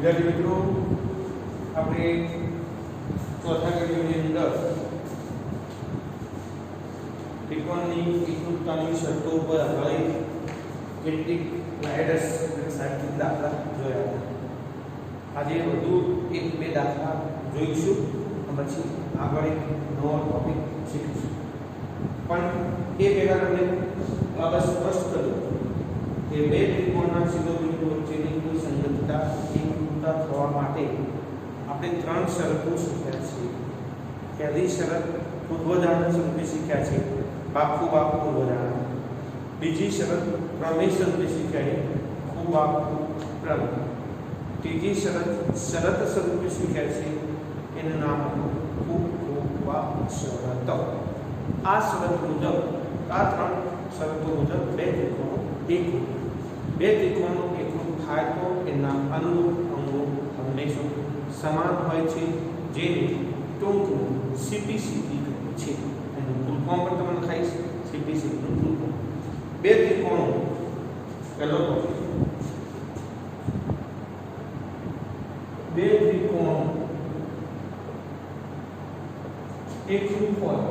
વિદ્યાર્થી મિત્રો, આપણે ચોથા વિડિયોની અંદર ત્રિકોણની એકરૂપતાની શરતો ઉપર આધારિત કેટલીક સ્લાઇડ્સ સાહિત્યિક દાખલા જોયા હતા. આજે વધુ એક બે દાખલા જોઈશું, પછી આગળ એક નવો ટોપિક શીખીશું. પણ એ પહેલા તમને બસ સ્પષ્ટ કરું કે બે ત્રિકોણના શિરોબિંદુ વચ્ચેની કોઈ સંગતતા એકરૂપતા થવા માટે આપણે ત્રણ શરતો શીખ્યા છીએ. પહેલી શરત પૂર્વધારણા સ્વરૂપે શીખ્યા છે, બાપ પૂર્વધારણા. બીજી શરત પ્રમેય સ્વરૂપે શીખ્યા છે, બાપ પ્રમેય. ત્રીજી શરત શરત સ્વરૂપે શીખ્યા છે, એનું નામ શરત. આ શરત મુજબ, આ ત્રણ શરતો મુજબ બે ત્રિકોણો એકરૂપ, બે ત્રિકોણો એકરૂપ થાય તો એના અનુરૂપ અંગો હંમેશા સમાન હોય છે, જેને ટૂંકમાં સીપીસીટી કહે છે. એનું ફૂલ ફોર્મ પણ તમને લખાઈશ, સીપીસીટીનું ફૂલ ફોર્મ. બે ત્રિકોણો, પહેલો ટોપિક, બે ત્રિકોણો એકરૂપ હોય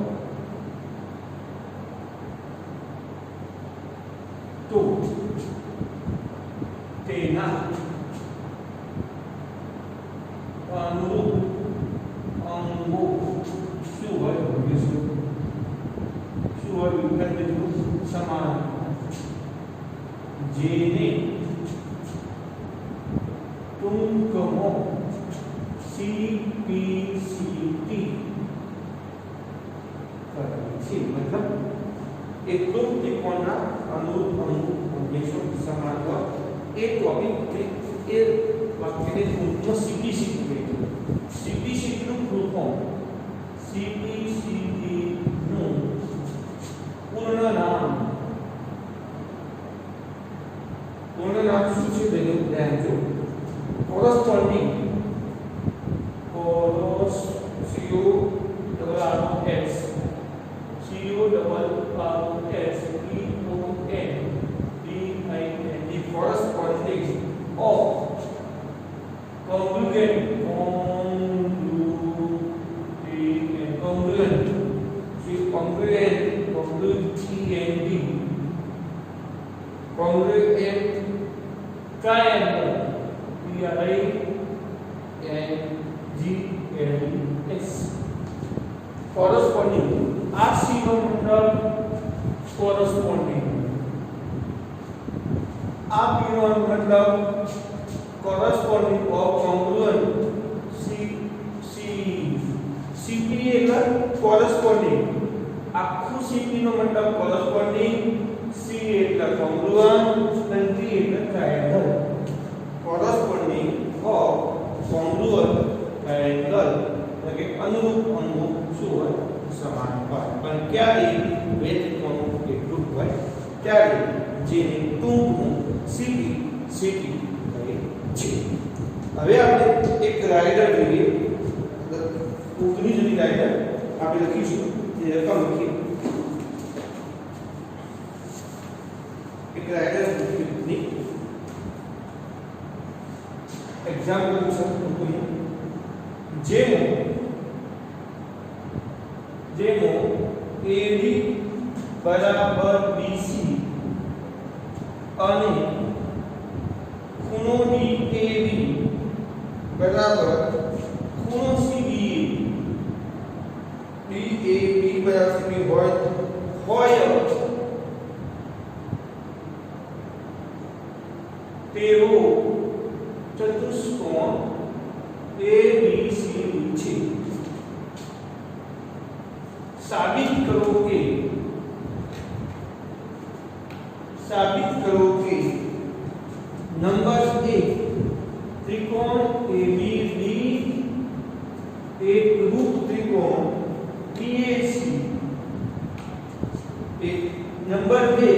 તો તેના અનુરૂપ અંગો શું હોય? શું હોય? વિકલ્પ સમાન, જેને ટૂંકમાં સીપીસીટી કહે છે. મતલબ એકરૂપ ત્રિકોણના અનુરૂપ અંગો હંમેશા સમાન હોય. એ ટોપિક એ વાક્યને ટૂંકમાં સીપીસીટી કહે છે. સીપીસીટીનું ફૂલ ફોર્મ, સીપીસીટીનું પૂર્ણ નામ શું છે? તેનું ધ્યાન જો. Corresponding corresponding of congruent triangle triangles corresponding RC નો મતલબ corresponding, આ P નો મતલબ corresponding of congruent CP એટલે corresponding, આખું CP નો મતલબ corresponding, C એટલે congruent અને T એટલે triangle. corresponding of congruent triangle એટલે કે અનુરૂપ અંગો શું હોય? સમાન હોય. પણ ક્યારે બે ત્રિકોણો એકરૂપ હોય? ત્યારે જેને ટૂંકમાં સીપીસીટી કહે છે. હવે આપણે એક રાઇડર જોઈએ, ટૂંકની જુદી રાઇડર આપણે લખીશું, તે રકમ લખીએ. એક રાઇડર ની એક્ઝામ્પલ ટૂંકમાં, જેમો AB બરાબર BC અને ખૂણો DAB બરાબર ખૂણો CBA, DAB બરાબર CBA હોય તેવો ચતુષ્કોણ ABCD છે. સાબિત કરો કે નંબર 1 ત્રિકોણ ABD એક રૂપ ત્રિકોણ PAC. નંબર 2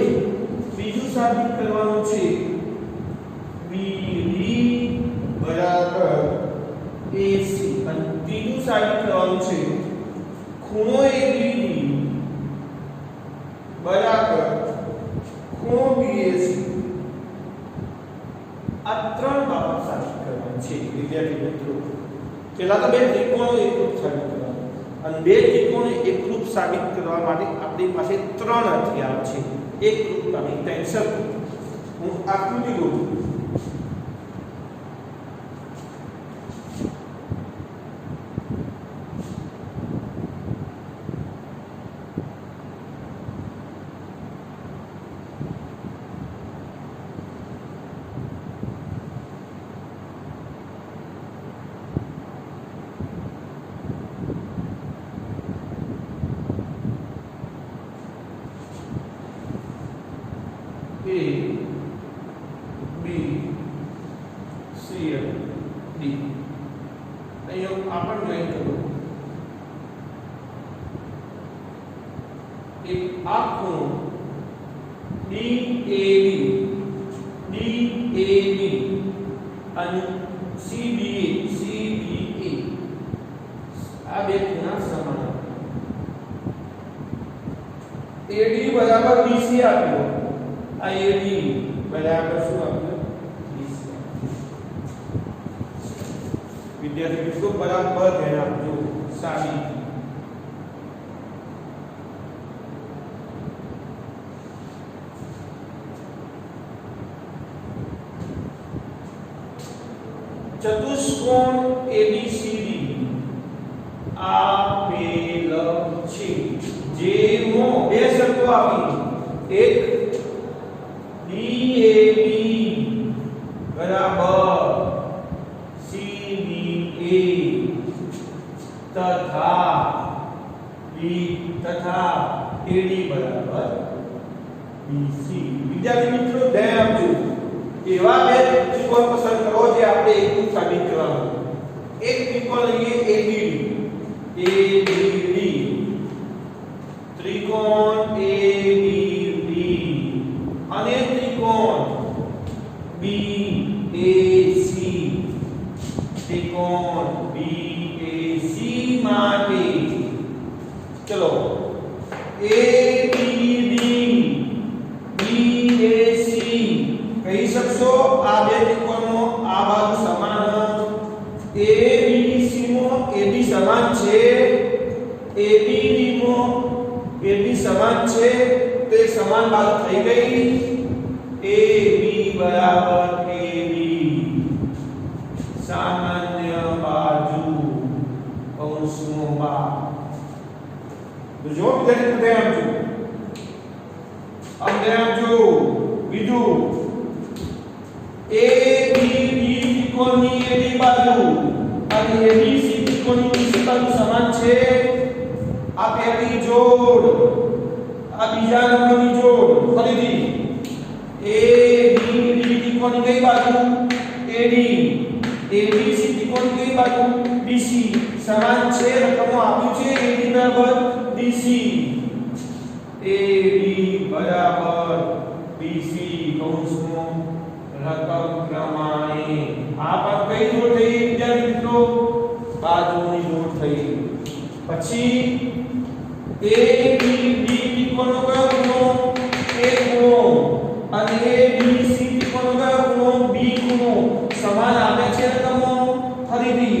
બીજું સાબિત કરવાનું છે BD બરાબર AC. અને ત્રીજું સાબિત કરવાનું છે ખૂણો ABD બરાબર ખૂણો BAC. આ ત્રણ બાબત સાબિત કરવાની છે વિદ્યાર્થી મિત્રો પહેલા તો બે ત્રિકોણો એકરૂપ સાબિત કરવા અને બે ત્રિકોણો એકરૂપ સાબિત કરવા માટે આપણી પાસે ત્રણ હથિયાર છે એકરૂપતાની ટેન્શન હું આકૃતિ દોરું A B C D અહીંયા આપણ જોઈન કરો એક આખું DAB અને CBA આ બે ખૂણા સમાન AD બરાબર BC આપ્યો AD બરાબર શું આપ્યું BC વિદ્યાર્થી મિત્રો બરાબર ધ્યાન આપજો સાબિત ચતુષ્કોણ ABCD આપેલ છે જેમાં બે શરતો આપી એક DAB બરાબર CBA તથા AD બરાબર BC વિદ્યાર્થી મિત્રો ધ્યાન આપજો એવા બે ત્રિકોણ પસંદ કરો જે આપણે એકરૂપ સાબિત કરવાનું એક ત્રિકોણ લઈએ ABD ત્રિકોણ ABD અને ત્રિકોણ BAC ત્રિકોણ BAC માટે ચલો ABD BAC કહી શકશો આ બે ત્રિકોણનો આ બાજુ સમાન ABC માં AB સમાન છે ABD માં AB સમાન છે તો એ સમાન બાજુ થઈ ગઈ AB બરાબર AB સામાન્ય બાજુ કૌંસનો બાદ તો જો વિદ્યાર્થી ધ્યાન આપજો બીજું ABD ત્રિકોણની AD બાજુ અને ABC ત્રિકોણની BC બાજુ સમાન છે આ પહેલી જોડ આ બીજા નંબરની જોડ ફરીથી ABD ત્રિકોણની કઈ બાજુ AD ABC ત્રિકોણની કઈ બાજુ BC સમાન છે રકમો આપ્યું છે AD બરાબર BC AD બરાબર BC કૌંસમાં રકમ પ્રમાણે આ પણ કઈ જોડ થઈ વિદ્યાર્થી મિત્રો બાજુની જોડ થઈ પછી ABD ત્રિકોણનો કયો ખૂણો A ખૂણો અને ABC ત્રિકોણનો કયો ખૂણો B ખૂણો સમાન આપે છે રકમો ફરીથી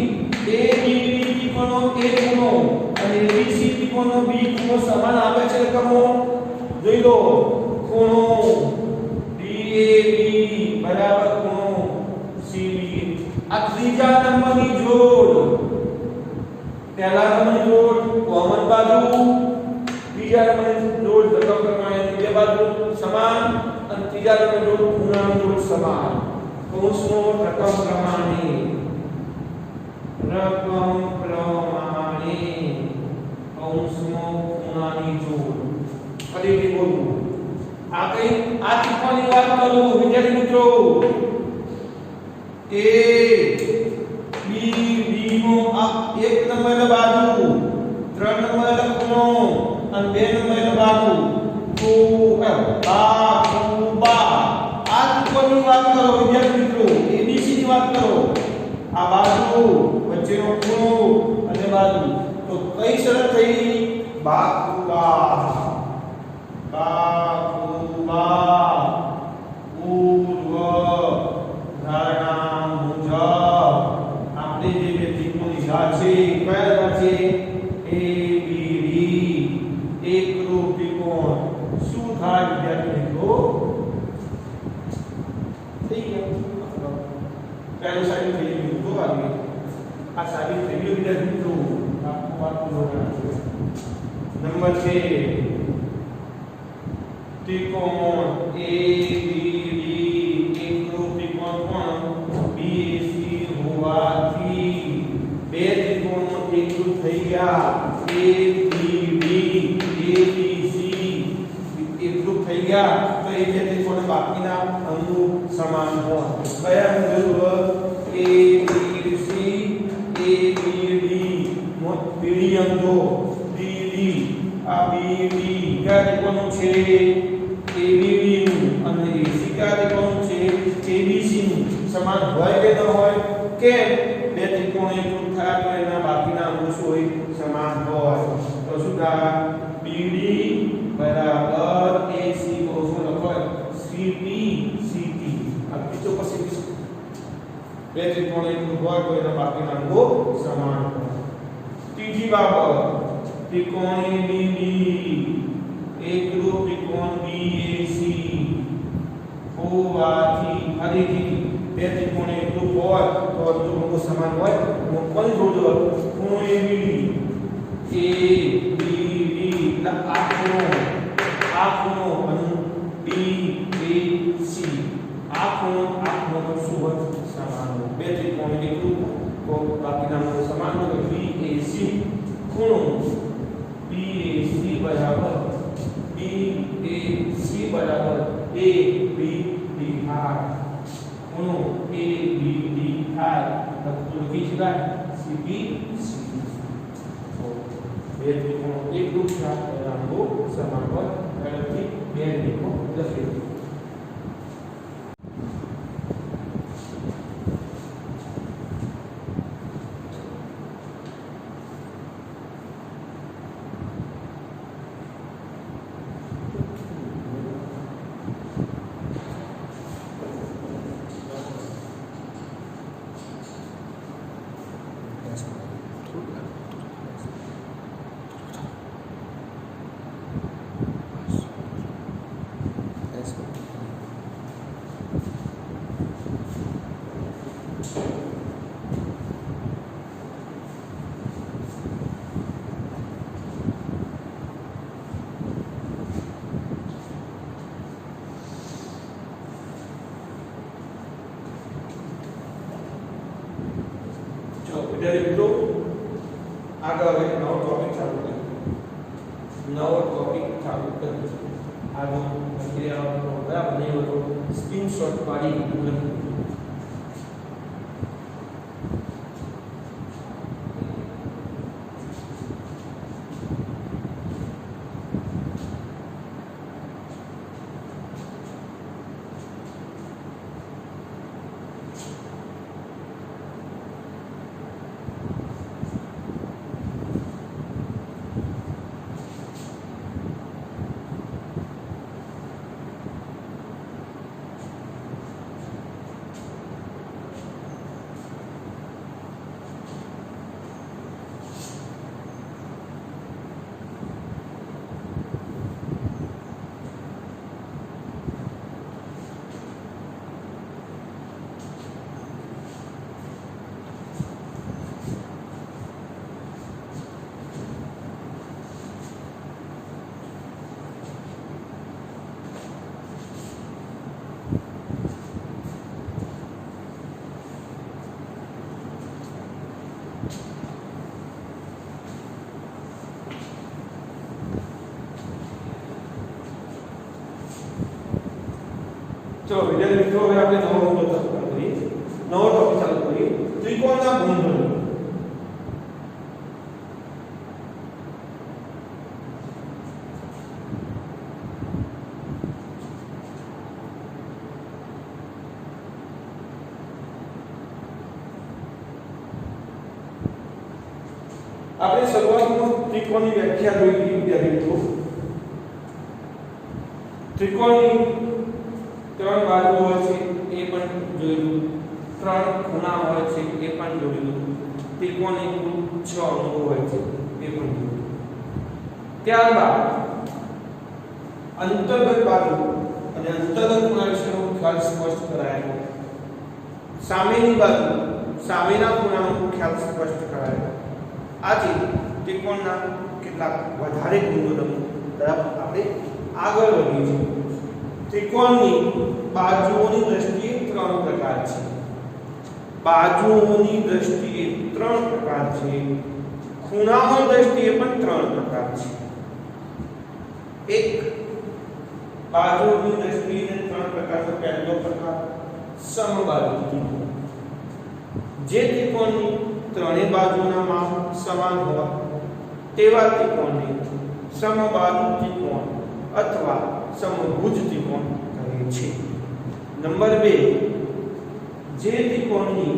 ABD ત્રિકોણનો A ખૂણો અને ABC ત્રિકોણનો B ખૂણો સમાન આપે છે રકમો જોઈ લો ખૂણો DAB બરાબર ખૂણો CB આ ત્રીજા નંબરની જોડ પહેલા નંબરની જોડ કોમન બાજુ બીજા નંબરની જોડ રકમ પ્રમાણે બે બાજુ સમાન અને ત્રીજા નંબરની જોડ ખૂણાની જોડ સમાન કૌંસનો રકમ પ્રમાણે કૌંસનો ખૂણાની જોડ ફરીથી બોલું આ કઈ આ ત્રિકોણની વાત કરું વિદ્યાર્થી મિત્રો A B D નો આ એક નંબરની બાજુ ત્રણ નંબરનો ખૂણો અને બે નંબરની બાજુ તો આ ત્રિકોણની વાત કરો વિદ્યાર્થી મિત્રો ABC ની વાત કરો આ બાજુ વચ્ચેનો ખૂણો અને બાજુ તો કઈ શરત થઈ બાકુબા પૂર્વ ધારણા મુજબ છે કયા આધાર છે ABD એકરૂપ ત્રિકોણ શું થાય વિદ્યાર્થી મિત્રો થઈ ગયા પહેલું સાબિત થઈ ગયું તો આવી આ સાબિત થઈ ગયું વિદ્યાર્થી મિત્રો આખું વાત નંબર છે ત્રિકોણ ABD એકરૂપ ત્રિકોણ પણ BAC હોવાથી બે ત્રિકોણો એકરૂપ થઈ ગયા ABD ABC એકરૂપ થઈ ગયા તો એ જે ત્રિકોણ બાકીના અંગો સમાન હોય કયા અંગો ABC ABD મોટ બીડી અંગો BD આ BD કયા ત્રિકોણો છે ABD નું અને AC કયા ત્રિકોણો છે ABC નું સમાન હોય કે ન હોય કે બે ત્રિકોણ એકરૂપ થયા તો એના બાકીના અંગો શું હોય સમાન હોય તો શું થાય BD બરાબર AC કો શું લખો CP CT આ બીજો પછી બે ત્રિકોણ એકરૂપ હોય તો એના બાકીના અંગો સમાન હોય ત્રીજી બાબત ત્રિકોણ ABD એકરૂપ ત્રિકોણ BAC હોવાથી ફરીથી બે ત્રિકોણ એકરૂપ હોય તો અંગો સમાન હોય કોણ જોડો ખૂણો ABD એટલે આ ખૂણો અને BAC આ ખૂણો શું હોય સમાન હોય બે ત્રિકોણ એકરૂપ તો બાકીના અંગો સમાન હોય BAC ખૂણો BAC બરાબર ABD થાય ખૂણો ABD થાય તો લખી શકાય CB બે ત્રિકોણો એકરૂપ છે અંગો સમાન હોય એટલે બે ત્રિકોણ લખી મિત્રો આગળ હવે નવો ટોપિક ચાલુ કરીએ આગળ પ્રક્રિયાનો બરાબર નહીં હોય સ્ક્રીનશોટ પાડી લખો ચલો વિદ્યાર્થી મિત્રો હવે આપણે નવો મુદ્દો ચાલુ કરીએ નવો ટોપિક ચાલુ કરીએ ત્રિકોણના ગુણધર્મો આપણે શરૂઆતમાં ત્રિકોણની વ્યાખ્યા જોઈ લીધી વિદ્યાર્થી મિત્રો ત્રિકોણની ત્રણ બાજુ હોય છે એ પણ જોયું ત્રણ ખૂણા હોય છે એ પણ જોયું તે ત્રિકોણની કુલ 6 અંગો હોય છે એ પણ જોયું. ત્યારબાદ અંતર્ગત બાજુ અને અંતર્ગત ખૂણા વિશેનો ખ્યાલ સ્પષ્ટ કરાયો. સામેની બાજુ સામેના ખૂણાનો ખ્યાલ સ્પષ્ટ કરાયો. આજે ત્રિકોણના કેટલાક વધારે ગુણધર્મો તરફ આપણે આગળ વધીએ છીએ. ત્રિકોણની બાજુઓની દ્રષ્ટિએ 3 પ્રકાર છે. બાજુઓની દ્રષ્ટિએ 3 પ્રકાર છે. ખૂણાઓની દ્રષ્ટિએ પણ 3 પ્રકાર છે. એક બાજુઓની દ્રષ્ટિએ 3 પ્રકારનો પહેલો પ્રકાર સમબાજુ ત્રિકોણ. જે ત્રિકોણની ત્રણેય બાજુના માપ સમાન હોય તેવા ત્રિકોણને સમબાજુ ત્રિકોણ અથવા સમભુજ ત્રિકોણ કહે છે. નંબર 2, જે ત્રિકોણની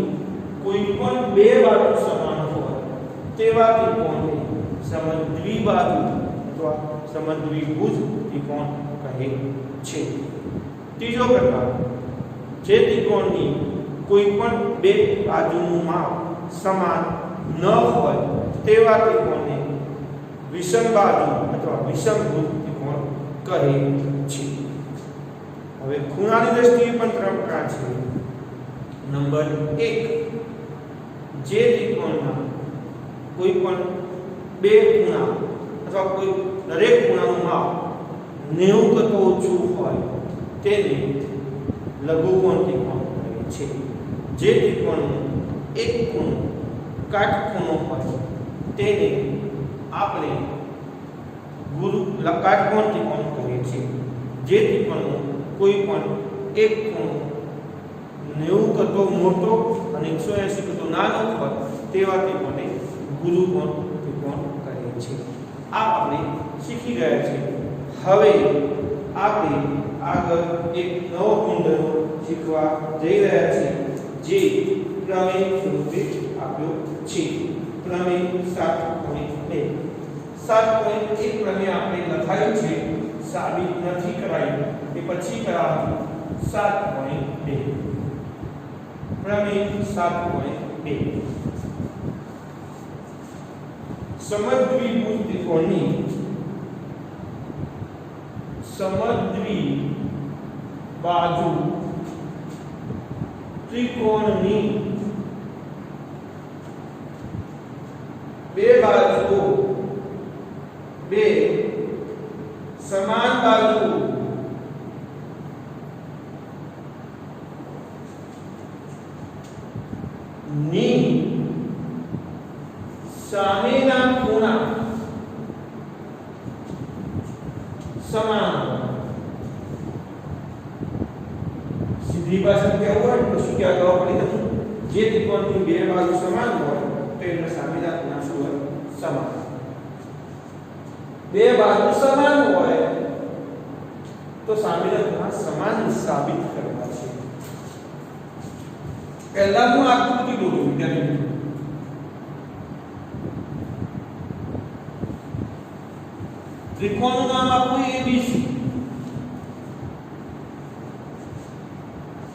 કોઈ પણ બે બાજુ સમાન હોય તેવા ત્રિકોણને સમદ્વિબાજુ અથવા સમદ્વિભુજ ત્રિકોણ કહે છે. ત્રીજો પ્રકાર, જે ત્રિકોણની કોઈ પણ બે બાજુનું માપ સમાન ન હોય તેવા ત્રિકોણને વિષમબાજુ અથવા વિષમભુજ ત્રિકોણ કહે છે. હવે ખૂણાની દ્રષ્ટિએ પણ 3 પ્રકાર છે. નંબર 1, જે ત્રિકોણના કોઈ પણ બે ખૂણા અથવા કોઈ દરેક ખૂણાનું માપ 90 કરતા ઓછું હોય તેને લઘુકોણ ત્રિકોણ કહે છે. જે ત્રિકોણનો એક ખૂણો કાટખૂણો હોય તેને આપણે કાટકોણ ત્રિકોણ કહે છે. જે ત્રિકોણનો કોઈ પણ એક ખૂણો 90 કરતો મોટો અને 180 કરતો નાનો હોય તેવા ત્રિકોણને ગુરુકોણ ત્રિકોણ કહે છે. આ આપણે શીખી ગયા છે. હવે આપણે આગળ એક નવો ગુણધર્મ શીખવા જઈ રહ્યા છીએ જે પ્રમેય સ્વરૂપે આપ્યો છે. પ્રમેય 7.2. 7.1 પ્રમેય આપણે લખાયું છે, સાબિત નથી કરાયું, એ પછી કરાવ્યું. 7.2 પ્રમેય 7.2 સમદ્વિભુજ ત્રિકોણની સમદ્વિબાજુ ત્રિકોણની બે બાજુઓ બે સમાન બાજુ ની સામેના ખૂણા સમાન. સીધી ભાષામાં કહેવું હોય તો શું કહેવા પડી નથી. જે ત્રિકોણની બે બાજુ સમાન હોય તો એના સામેના ખૂણા શું હોય? સમાન. બે બાજુ સમાન હોય તો સામેના ખૂણા સમાન સાબિત કરવા છે. પહેલા હું આકૃતિ દોરું વિદ્યાર્થી. ત્રિકોણનું નામ આપું ABC.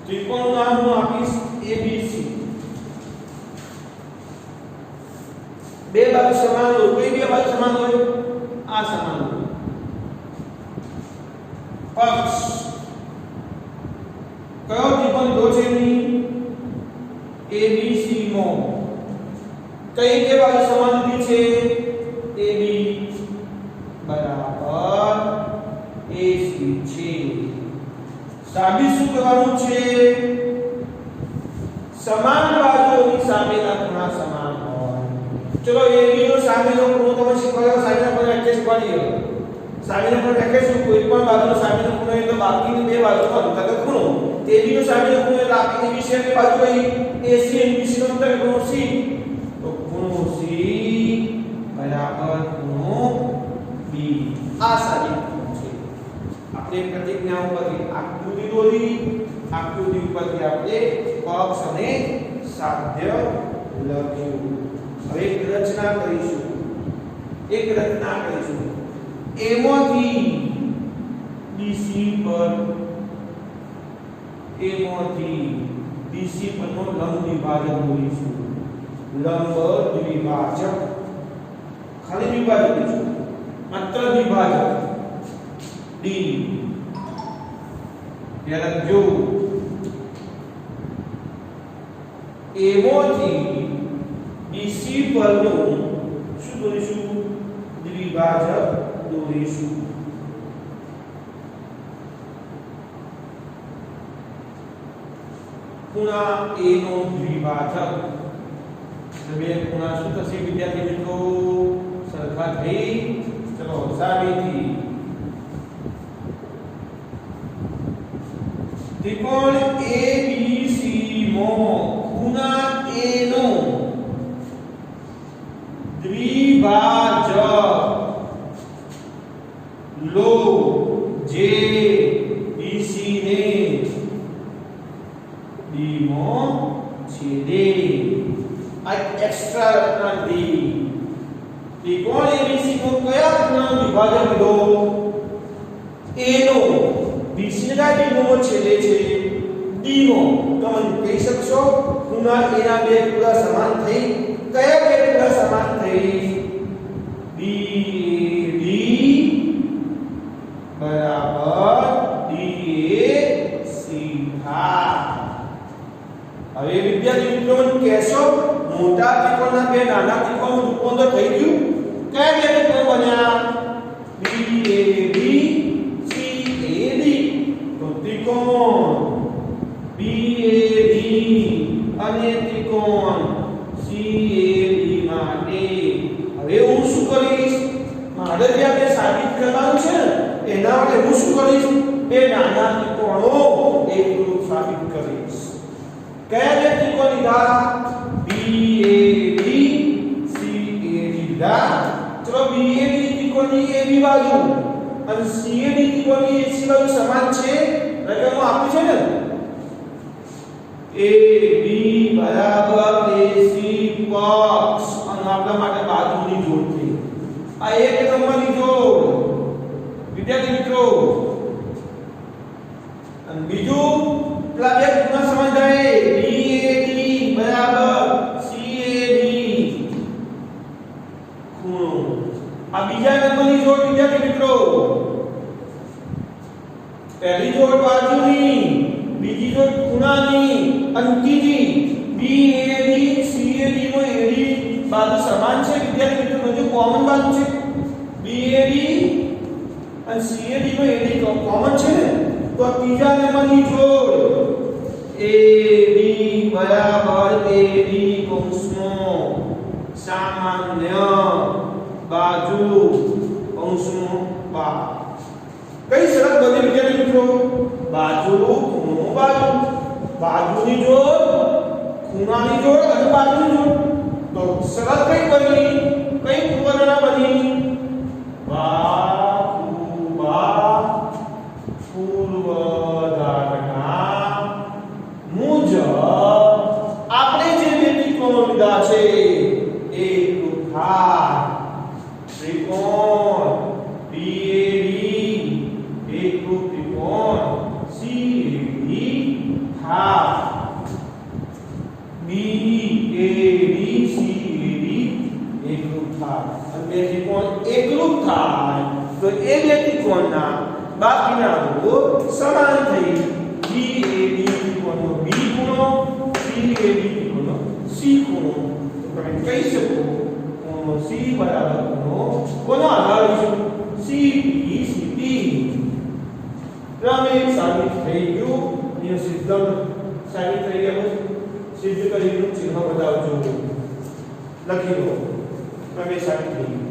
ત્રિકોણનું નામ હું આપીશ ABC. બે બાજુ સમાન હોય. કોઈ બે બાજુ સમાન હોય? આ સમાન હોય. પક્ષ કયો ત્રિકોણ લીધો છે એની? ABC નો કઈ બે બાજુ સમાન લીધી છે? AB બરાબર AC છે. સાબિત શું કરવાનું છે? સમાન બાજુઓની સામેના ખૂણા સમાન હોય. ચલો AB નો સામેનો ખૂણો તમે શીખવાયો. સામેના ખૂણા એટલે શીખવાડીએ. સામેના ખૂણા એટલે શું? કોઈ પણ બાજુનો સામેનો ખૂણો એટલે બાકીની બે બાજુનો અંતર્ગત ખૂણો. AB નો સામેનો ખૂણો એટલે આપણી ABC ની બાજુ કઈ? AC અને BC નો અંતર્ગત ખૂણો C. તો ખૂણો C બરાબર ખૂણો B. આ સાબિત છે. આપણે પ્રતિજ્ઞા ઉપરથી આકૃતિ દોરી. આકૃતિ ઉપરથી આપણે પક્ષ અને સાધ્ય લખ્યું. હવે એક રચના કરીશું. એમાંથી BC પરનો લંબ વિભાજક દોરીશું. લંબ દ્વિભાજક ખાલી વિભાજક છે માત્ર વિભાજક D યાદ જો એમોથી BC પરનું શું દોરીશું દ્વિભાજક દોરીશું ખૂણા A નો દ્વિભાજક બે ખૂણા શું થશે વિદ્યાર્થી મિત્રો સરખા થઈ ચલો સાબિતી ત્રિકોણ ABC માં ખૂણા A નો દ્વિભાજક લો જે BC ને D માં છેદે આ એક્સ્ટ્રા નથી ત્રિકોણ ABC નો કયા ખૂણાનો વિભાજક લીધો A નો BC ના બિંદુઓ છેદે છે D નો તમે કહી શકશો ખૂણા A ના બે ખૂણા સમાન થઈ કયા બે ખૂણા સમાન થઈ BAD બરાબર DAC હવે વિદ્યાર્થી મિત્રો મને કહેશો મોટા ત્રિકોણના બે નાના ત્રિકોણનું રૂપાંતર થઈ ગયું કયા બે ત્રિકોણ બન્યા BAD CAD તો ત્રિકોણ BAD અને ત્રિકોણ CAD માટે હવે હું શું કરીશ મારે જે આપણે સાબિત કરવાનું છે એના માટે હું શું કરીશ બે નાના ત્રિકોણો એકરૂપ સાબિત કરીશ કયા બે ત્રિકોણ લીધા BAD CAD લીધા ચલો BAD ત્રિકોણની AB બાજુ અને CAD ત્રિકોણની AC બાજુ સમાન છે રકમમાં આપ્યું છે ને AB બરાબર AC પક્ષ અને આપણા માટે બાજુની જોડ થઈ આ એક નંબરની જોડ વિદ્યાર્થી મિત્રો અને બીજું પેલા બે ખૂણા સમાન થાય BAD બરાબર CAD ખૂણો આ બીજા નંબરની જોડ વિદ્યાર્થી મિત્રો પહેલી જોડ બાજુની બીજી જોડ ખૂણાની અને ત્રીજી BAD CAD નો AD બાજુ સમાન છે વિદ્યાર્થી મિત્રો જો કોમન બાજુ છે BAD અને CAD નો AD કોમન છે ને તો ત્રીજા નંબરની જોડ AB બરાબર AD કૌંસમાં સામાન્ય બાજુ કૌંસમાં બા કઈ શરત બની વિદ્યાર્થી મિત્રો બાજુ ખૂણો બાજુ બાજુની જોડ ખૂણાની જોડ અને બાજુની જોડ તો શરત કઈ બની કઈ પૂર્વધારણા બની પૂર્વધારણા મુજબ આપણે જે બે ત્રિકોણો લીધા છે એકરૂપ થાય ત્રિકોણ BAD એકરૂપ ત્રિકોણ CAD થાય BAD CAD એકરૂપ થાય અને બે ત્રિકોણ એકરૂપ થાય તો એ બે ત્રિકોણના બાકીના અંગો સમાન થઈ BAD ત્રિકોણનો B ખૂણો CAD ત્રિકોણનો C ખૂણો તમે કહી શકો C બરાબર ખૂણો કોનો આધાર લઈશું CPCT પ્રમેય સાબિત થઈ ગયું એ સિદ્ધાંત સાબિત થઈ ગયો સિદ્ધ કરીને ચિહ્ન બતાવજો લખી લો પ્રમેય સાબિત થઈ ગયું